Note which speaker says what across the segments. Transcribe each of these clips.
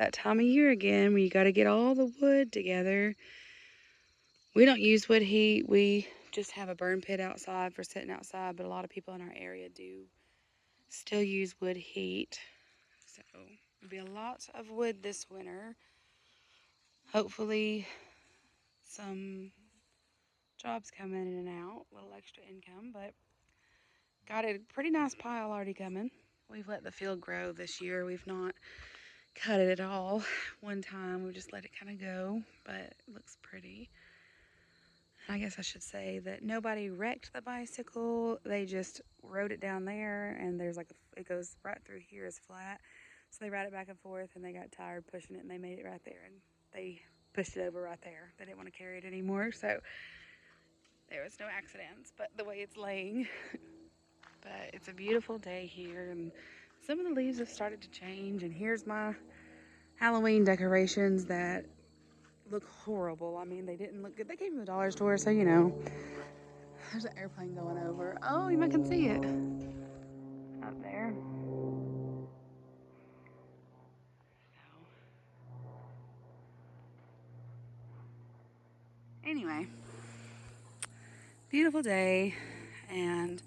Speaker 1: that time of year again where you got to get all the wood together. We don't use wood heat. We just have a burn pit outside for sitting outside, but a lot of people in our area do still use wood heat. So there'll be a lot of wood this winter. Hopefully some jobs come in and out, a little extra income, but got a pretty nice pile already coming. We've let the field grow this year. We've not cut it at all one time. We just let it kind of go, but it looks pretty. I guess I should say that nobody wrecked the bicycle. They just rode it down there, and there's like it goes right through here is flat. So they ride it back and forth, and they got tired pushing it, and they made it right there, and they pushed it over right there. They didn't want to carry it anymore, so there was no accidents. But the way it's laying, but it's a beautiful day here, and some of the leaves have started to change. And here's my Halloween decorations that look horrible. I mean, they didn't look good. They came from the dollar store, so you know. There's an airplane going over. Oh, you might can see it up there. So, anyway, beautiful day, and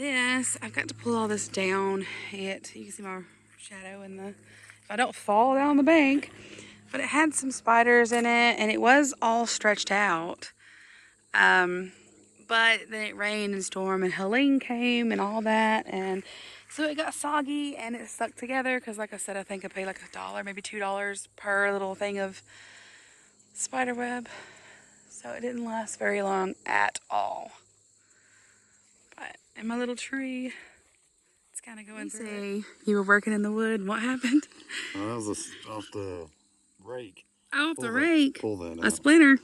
Speaker 1: I've got to pull all this down. You can see my shadow in the, if I don't fall down the bank, but it had some spiders in it, and it was all stretched out. But then it rained and stormed, and Helene came and all that, and so it got soggy and it stuck together because, like I said, I think I paid like $1, maybe $2 per little thing of spider web. So it didn't last very long at all. But in my little tree, it's kind of going through. You were working in the wood. What happened?
Speaker 2: That was off the rake.
Speaker 1: Off the rake.
Speaker 2: Pull that out.
Speaker 1: A splinter.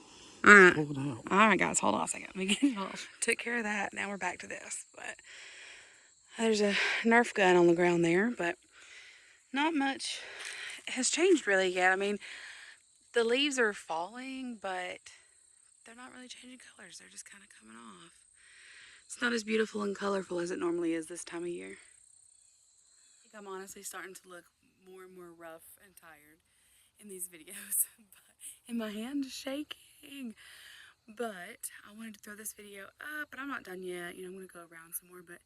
Speaker 1: All right.
Speaker 2: Pull it out.
Speaker 1: All right, guys, hold on a second. Let me get it off. Took care of that. Now we're back to this. But there's a Nerf gun on the ground there, but not much has changed really yet. I mean, the leaves are falling, but they're not really changing colors. They're just kind of coming off. It's not as beautiful and colorful as it normally is this time of year. I think I'm honestly starting to look more and more rough and tired in these videos. And my hand is shaking. But I wanted to throw this video up, but I'm not done yet. You know, I'm going to go around some more, but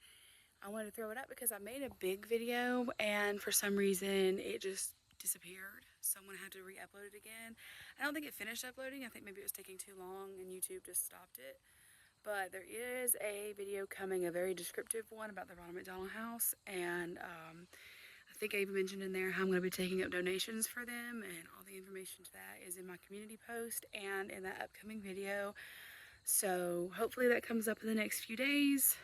Speaker 1: I wanted to throw it up because I made a big video, and for some reason it just disappeared. Someone had to re-upload it again. I don't think it finished uploading. I think maybe it was taking too long and YouTube just stopped it. But there is a video coming, a very descriptive one about the Ronald McDonald House, and I think I even mentioned in there how I'm going to be taking up donations for them, and all the information to that is in my community post and in that upcoming video. So hopefully that comes up in the next few days.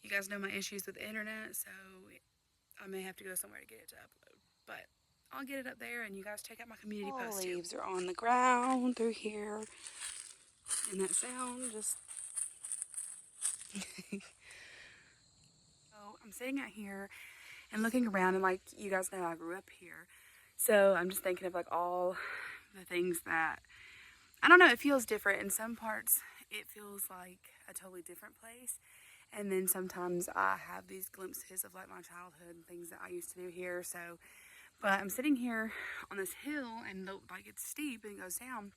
Speaker 1: You guys know my issues with the internet, so I may have to go somewhere to get it to upload. But I'll get it up there, and you guys check out my community post too. Leaves are on the ground through here. And that sound just... So I'm sitting out here and looking around, and like you guys know, I grew up here. So I'm just thinking of like all the things that, I don't know, it feels different. In some parts, it feels like a totally different place. And then sometimes I have these glimpses of like my childhood and things that I used to do here. So, but I'm sitting here on this hill, and like it's steep and it goes down.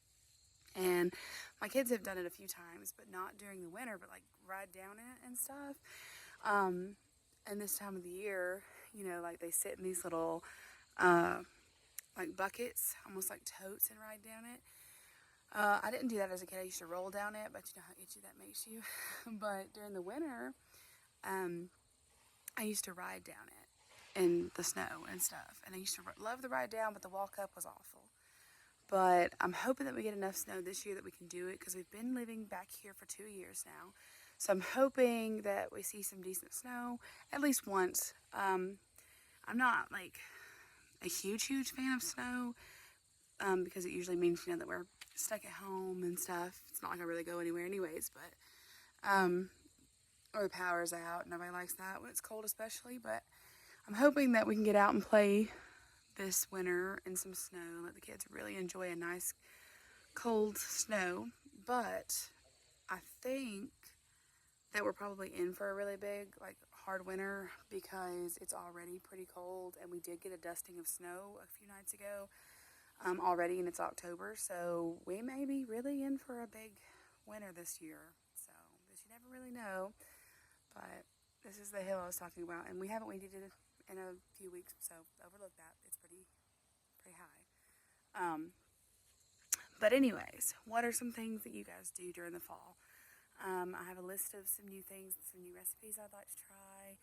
Speaker 1: And my kids have done it a few times, but not during the winter, but like ride down it and stuff. And this time of the year, you know, like they sit in these little like buckets, almost like totes, and ride down it. I didn't do that as a kid. I used to roll down it, but you know how itchy that makes you. But during the winter, I used to ride down it in the snow and stuff. And I used to love the ride down, but the walk up was awful. But I'm hoping that we get enough snow this year that we can do it, because we've been living back here for 2 years now. So I'm hoping that we see some decent snow at least once. I'm not like a huge fan of snow, because it usually means, you know, that we're stuck at home and stuff. It's not like I really go anywhere anyways, but or the power's out. Nobody likes that when it's cold especially, but I'm hoping that we can get out and play this winter in some snow, let the kids really enjoy a nice cold snow. But I think that we're probably in for a really big, like, hard winter because it's already pretty cold, and we did get a dusting of snow a few nights ago already, and it's October, so we may be really in for a big winter this year. So, but you never really know. But this is the hill I was talking about, and we haven't weeded it in a few weeks, so overlook that. It's pretty high. But anyways, what are some things that you guys do during the fall? I have a list of some new things, some new recipes I'd like to try.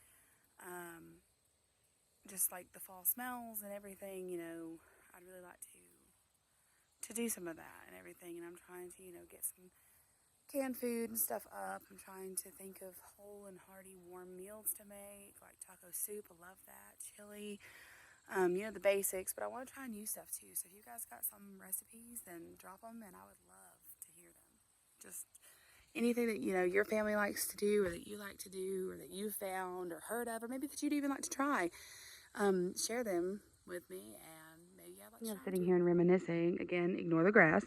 Speaker 1: Just like the fall smells and everything, I'd really like to do some of that and everything. And I'm trying to, get some canned food and stuff up. I'm trying to think of whole and hearty warm meals to make, like taco soup. I love that. Chili. The basics, but I want to try new stuff too. So if you guys got some recipes, then drop them, and I would love to hear them. Just anything that your family likes to do, or that you like to do, or that you found or heard of, or maybe that you'd even like to try. Share them with me, and maybe I'd like to try. I'm sitting here and reminiscing again. Ignore the grass.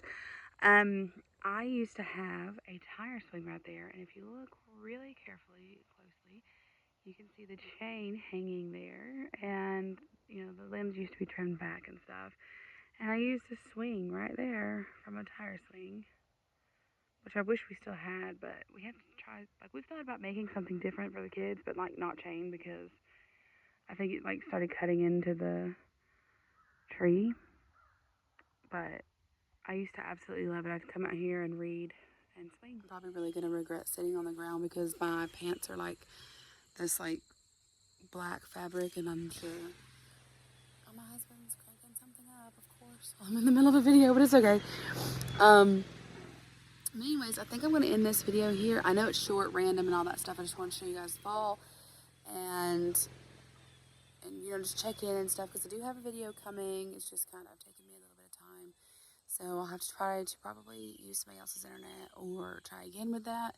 Speaker 1: I used to have a tire swing right there, and if you look really closely, you can see the chain hanging there, and the limbs used to be trimmed back and stuff. And I used a swing right there from a tire swing, which I wish we still had, but we have to try. Like, we've thought about making something different for the kids, but like not chain, because I think it like started cutting into the tree. But I used to absolutely love it. I'd come out here and read and swing. I'm probably really gonna regret sitting on the ground because my pants are like this like black fabric, and I'm sure. Oh, my husband's cranking something up, of course. I'm in the middle of a video, but it's okay. Anyways, I think I'm going to end this video here. I know it's short, random, and all that stuff. I just want to show you guys the fall and just check in and stuff, because I do have a video coming. It's just kind of taking me a little bit of time. So I'll have to try to probably use somebody else's internet or try again with that.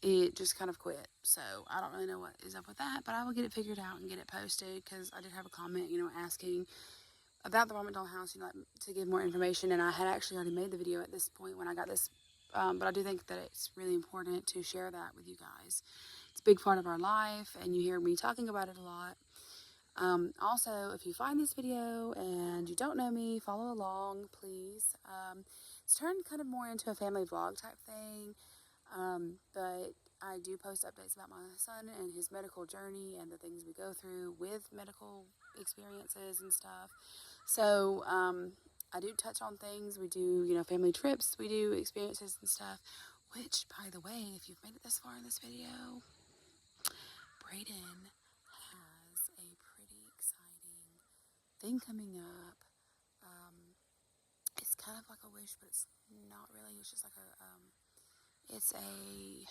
Speaker 1: It just kind of quit, so I don't really know what is up with that, but I will get it figured out and get it posted, because I did have a comment, asking about the Vomit Doll house, to give more information, and I had actually already made the video at this point when I got this, but I do think that it's really important to share that with you guys. It's a big part of our life, and you hear me talking about it a lot. Also, if you find this video and you don't know me, follow along, please. It's turned kind of more into a family vlog type thing. But I do post updates about my son and his medical journey and the things we go through with medical experiences and stuff. So, I do touch on things. We do, family trips. We do experiences and stuff. Which, by the way, if you've made it this far in this video, Brayden has a pretty exciting thing coming up. It's kind of like a wish, but it's not really. It's just like it's a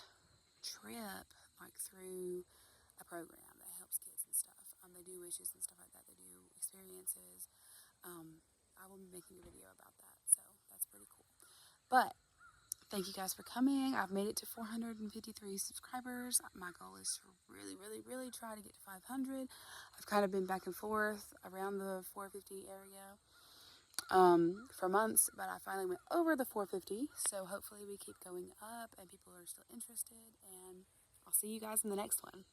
Speaker 1: trip, like through a program that helps kids and stuff. They do wishes and stuff like that. They do experiences. I will be making a video about that, so that's pretty cool. But thank you guys for coming. I've made it to 453 subscribers. My goal is to really try to get to 500. I've kind of been back and forth around the 450 area for months, but I finally went over the 450, so hopefully we keep going up and people are still interested, and I'll see you guys in the next one.